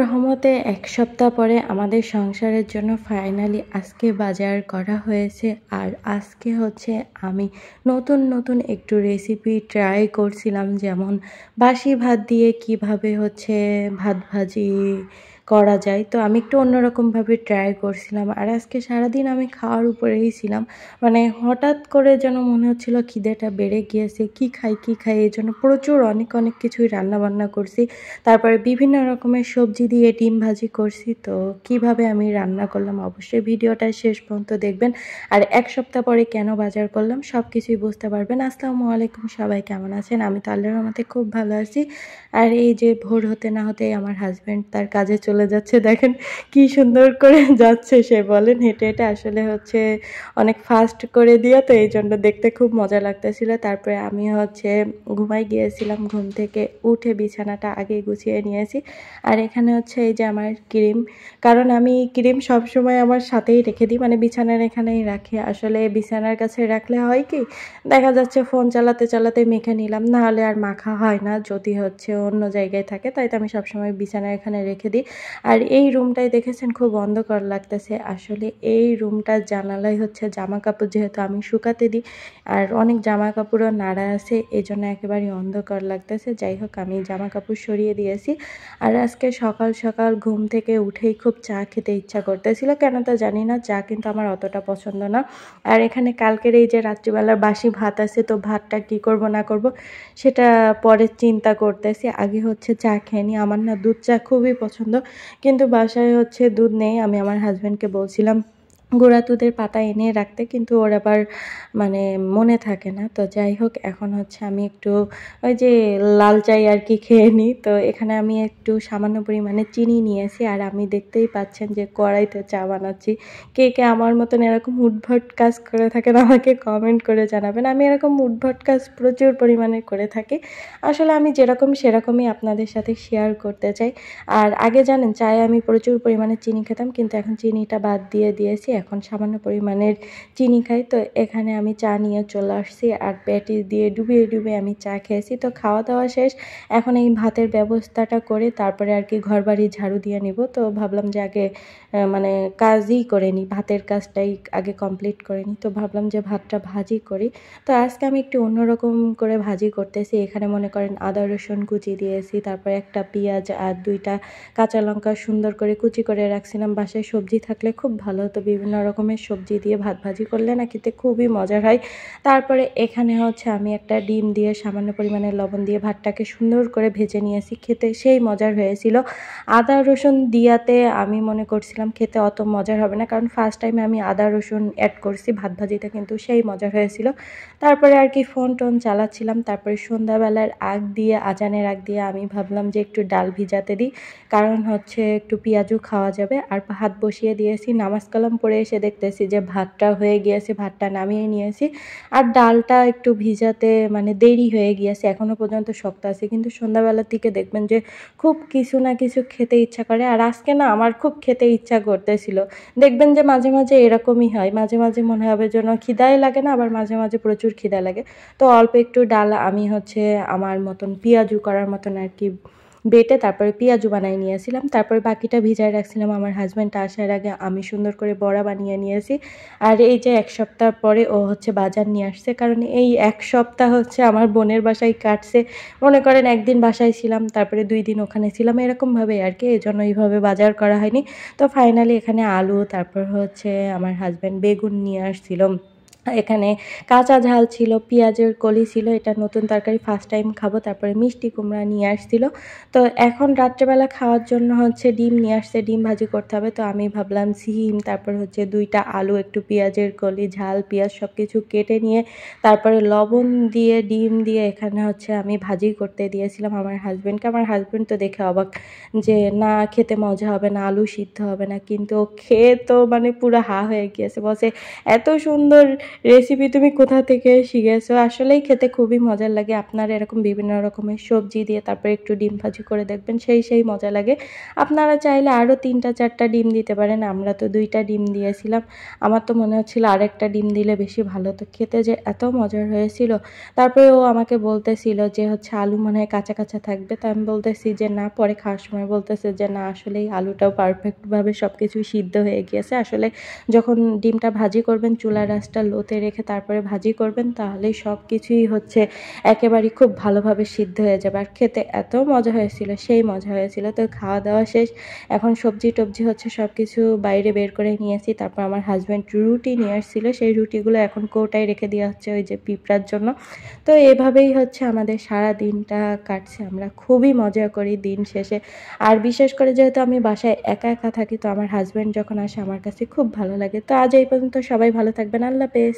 রহমতে ১ সপ্তাহ পরে আমাদের সংসারের জন্য ফাইনালি আজকে বাজার করা হয়েছে। আর আজকে হচ্ছে আমি নতুন একটু রেসিপি ট্রাই করছিলাম, যেমন বাসি ভাত দিয়ে কিভাবে হচ্ছে ভাত ভাজি করা যায়। তো আমি একটু অন্যরকমভাবে ট্রাই করছিলাম। আর আজকে সারাদিন আমি খাওয়ার উপরেই ছিলাম। মানে হঠাৎ করে যেন মনে হচ্ছিল খিদেটা বেড়ে গিয়েছে, কি খাই এই জন্য প্রচুর অনেক কিছুই রান্নাবান্না করছি। তারপরে বিভিন্ন রকমের সবজি দিয়ে ডিম ভাজি করছি। তো কিভাবে আমি রান্না করলাম অবশ্যই ভিডিওটা শেষ পর্যন্ত দেখবেন। আর ১ সপ্তাহ পরে কেন বাজার করলাম সব কিছুই বুঝতে পারবেন। আসসালামু আলাইকুম, সবাই কেমন আছেন? আমি তো আল্লাহর রহমতে খুব ভালো আছি। আর এই যে ভোর হতে না হতেই আমার হাজব্যান্ড তার কাজে চলে যাচ্ছে। দেখেন কি সুন্দর করে যাচ্ছে সে, বলেন হেঁটে আসলে হচ্ছে অনেক ফাস্ট করে দিয়ে, তো এই জন্য দেখতে খুব মজা লাগতেছিল। তারপরে আমি হচ্ছে ঘুমাই গিয়েছিলাম, ঘুম থেকে উঠে বিছানাটা আগে গুছিয়ে নিয়েছি। আর এখানে হচ্ছে এই যে আমার ক্রিম, কারণ আমি ক্রিম সবসময় আমার সাথেই রেখে দিই, মানে বিছানার এখানেই রাখি। আসলে বিছানার কাছে রাখলে হয় কি, দেখা যাচ্ছে ফোন চালাতে মেখে নিলাম, না হলে আর মাখা হয় না যদি হচ্ছে অন্য জায়গায় থাকে। তাই তো আমি সবসময় বিছানার এখানে রেখে দিই। আর এই রুমটাই দেখেছেন খুব অন্ধকার লাগতেছে। আসলে এই রুমটার জানালাই হচ্ছে জামা কাপড় যেহেতু আমি শুকাতে দিই, আর অনেক জামা কাপড়ও নাড়া আছে, এই জন্য একেবারেই অন্ধকার লাগতেছে। যাই হোক, আমি জামা কাপড় সরিয়ে দিয়েছি। আর আজকে সকাল ঘুম থেকে উঠেই খুব চা খেতে ইচ্ছা করতেছিল, কেন তা জানি না। চা কিন্তু আমার অতটা পছন্দ না। আর এখানে কালকের এই যে রাত্রিবেলার বাসি ভাত আছে, তো ভাতটা কি করব না করব সেটা পরে চিন্তা করতেছি। আগে হচ্ছে চা খেয়ে নিই। আমার না দুধ চা খুবই পছন্দ, কিন্তু বাসায় হচ্ছে দুধ নেই। আমি আমার হাজব্যান্ডকে বলছিলাম গুঁড়া দুধের পাতা এনে রাখতে, কিন্তু ওর আবার মানে মনে থাকে না। তো যাই হোক, এখন হচ্ছে আমি একটু ওই যে লাল চাই আর কি খেয়ে নিই। তো এখানে আমি একটু সামান্য পরিমাণে চিনি নিয়েছি। আর আমি দেখতেই পাচ্ছেন যে কড়াইতে চা বানাচ্ছি। কে আমার মতন এরকম উদ্ভট কাজ করে থাকেন আমাকে কমেন্ট করে জানাবেন। আমি এরকম উদ্ভট কাজ প্রচুর পরিমাণে করে থাকি। আসলে আমি যেরকম সেরকমই আপনাদের সাথে শেয়ার করতে চাই। আর আগে জানেন চায়ে আমি প্রচুর পরিমাণে চিনি খেতাম, কিন্তু এখন চিনিটা বাদ দিয়ে দিয়েছি। এখন সামান্য পরিমাণের চিনি খাই। তো এখানে আমি চা নিয়ে চলে আসছি, আর প্যাটিস দিয়ে ডুবিয়ে আমি চা খেয়েছি। তো খাওয়া দাওয়া শেষ, এখন এই ভাতের ব্যবস্থাটা করে তারপরে আর কি ঘরবাড়ি ঝাড়ু দিয়ে নিব। তো ভাবলাম যে আগে মানে কাজই করে নিই, ভাতের কাজটাই আগে কমপ্লিট করে নিই। তো ভাবলাম যে ভাতটা ভাজি করি। তো আজকে আমি একটু অন্যরকম করে ভাজি করতেছি। এখানে মনে করেন আদা রসুন কুচি দিয়েছি, তারপর একটা পেঁয়াজ আর 2টা কাঁচা লঙ্কা সুন্দর করে কুচি করে রাখছিলাম। বাসায় সবজি থাকলে খুব ভালো হতো, বিভিন্ন রকমের সবজি দিয়ে ভাত ভাজি করলে না খেতে খুবই মজার হয়। তারপরে এখানে হচ্ছে আমি একটা ডিম দিয়ে সামান্য পরিমাণে লবণ দিয়ে ভাতটাকে সুন্দর করে ভেজে নিয়েছি, খেতে সেই মজার হয়েছিল। আদা রসুন দিয়াতে আমি মনে করছিলাম খেতে অত মজার হবে না, কারণ ফার্স্ট টাইমে আমি আদা রসুন অ্যাড করছি ভাত ভাজিতে, কিন্তু সেই মজার হয়েছিল। তারপরে আর কি ফোন টোন চালাচ্ছিলাম। তারপরে সন্ধ্যাবেলার আজানের আগ দিয়ে আমি ভাবলাম যে একটু ডাল ভিজাতে দিই, কারণ হচ্ছে একটু পেঁয়াজু খাওয়া যাবে। আর ভাত বসিয়ে দিয়েছি, নামাজ কালাম পড়ে এসে দেখতেছি যে ভাতটা হয়ে গিয়েছে, ভাতটা নামিয়ে নিয়েছি। আর ডালটা একটু ভিজাতে মানে দেরি হয়ে গিয়েছে, এখনও পর্যন্ত শক্ত আছে। কিন্তু সন্ধ্যাবেলার দিকে দেখবেন যে খুব কিছু না কিছু খেতে ইচ্ছা করে। আর আজকে না আমার খুব খেতে ইচ্ছা করতেছিল। দেখবেন যে মাঝে এরকমই হয়, মাঝে মনে হবে যেন খিদাই লাগে না, আবার মাঝে প্রচুর খিদা লাগে। তো অল্প একটু ডাল আমি হচ্ছে আমার মতন পেঁয়াজু করার মতন আর কি বেটে তারপরে পেঁয়াজু বানিয়ে নিয়েছিলাম। তারপরে বাকিটা ভিজায় রাখছিলাম আমার হাজব্যান্ড আসার আগে। আমি সুন্দর করে বড়া বানিয়ে নিয়েছি। আর এই যে 1 সপ্তাহ পরে ও হচ্ছে বাজার নিয়ে আসছে, কারণ এই 1 সপ্তাহ হচ্ছে আমার বোনের বাসায় কাটছে। মনে করেন একদিন বাসায় ছিলাম, তারপরে 2 দিন ওখানে ছিলাম, এরকমভাবে আর কি। এই জন্য এইভাবে বাজার করা হয়নি। তো ফাইনালি এখানে আলু, তারপর হচ্ছে আমার হাজব্যান্ড বেগুন নিয়ে আসছিল। এখানে কাঁচা ঝাল ছিল, পেঁয়াজের কলি ছিল, এটা নতুন তরকারি, ফার্স্ট টাইম খাবো। তারপরে মিষ্টি কুমড়া নিয়ে আসছিল। তো এখন রাত্রেবেলা খাওয়ার জন্য হচ্ছে ডিম নিয়ে আসছে, ডিম ভাজি করতে হবে। তো আমি ভাবলাম সিম, তারপর হচ্ছে 2টা আলু, একটু পেঁয়াজের কলি, ঝাল পেঁয়াজ সব কিছু কেটে নিয়ে তারপরে লবণ দিয়ে ডিম দিয়ে এখানে হচ্ছে আমি ভাজি করতে দিয়েছিলাম আমার হাজব্যান্ডকে। আমার হাজব্যান্ড তো দেখে অবাক যে না খেতে মজা হবে না, আলু সিদ্ধ হবে না, কিন্তু খেয়ে তো মানে পুরো হা হয়ে গিয়েছে। বলছে এত সুন্দর রেসিপি তুমি কোথা থেকে শিখেছো? আসলেই খেতে খুবই মজার লাগে। আপনারা এরকম বিভিন্ন রকমের সবজি দিয়ে তারপরে একটু ডিম ভাজি করে দেখবেন, সেই মজা লাগে। আপনারা চাইলে আরও ৩টা ৪টা ডিম দিতে পারেন। আমরা তো ২টা ডিম দিয়েছিলাম। আমার তো মনে হচ্ছিল আরেকটা ডিম দিলে বেশি ভালো হতো। খেতে যে এত মজার হয়েছিল। তারপরে ও আমাকে বলতেছিল যে হচ্ছে আলু মনে হয় কাঁচা থাকবে। তো আমি বলতেছি যে না, পরে খাওয়ার সময় বলতেছে যে না, আসলেই আলুটাও পারফেক্টভাবে সবকিছু সিদ্ধ হয়ে গিয়েছে। আসলে যখন ডিমটা ভাজি করবেন চুলার আঁচটা লোতে রেখে তারপরে ভাজি করবেন, তাহলেই সব কিছুই হচ্ছে একেবারেই খুব ভালোভাবে সিদ্ধ হয়ে যাবে। আর খেতে এত মজা হয়েছিল, সেই মজা হয়েছিল। তো খাওয়া দাওয়া শেষ। এখন সবজি-টবজি হচ্ছে সব কিছু বাইরে বের করে নিয়েছি। তারপর আমার হাজব্যান্ড রুটি নিয়ে আসছিল। সেই রুটিগুলো এখন কৌটায় রেখে দেওয়া হচ্ছে ওই যে পিঁপড়ার জন্য। তো এভাবেই হচ্ছে আমাদের সারা দিনটা কাটছে। আমরা খুবই মজা করি দিন শেষে। আর বিশেষ করে যেহেতু আমি বাসায় একা থাকি, তো আমার হাজব্যান্ড যখন আসে আমার কাছে খুব ভালো লাগে। তো আজ এই পর্যন্ত, সবাই ভালো থাকবেন। আল্লাহ হাফেজ।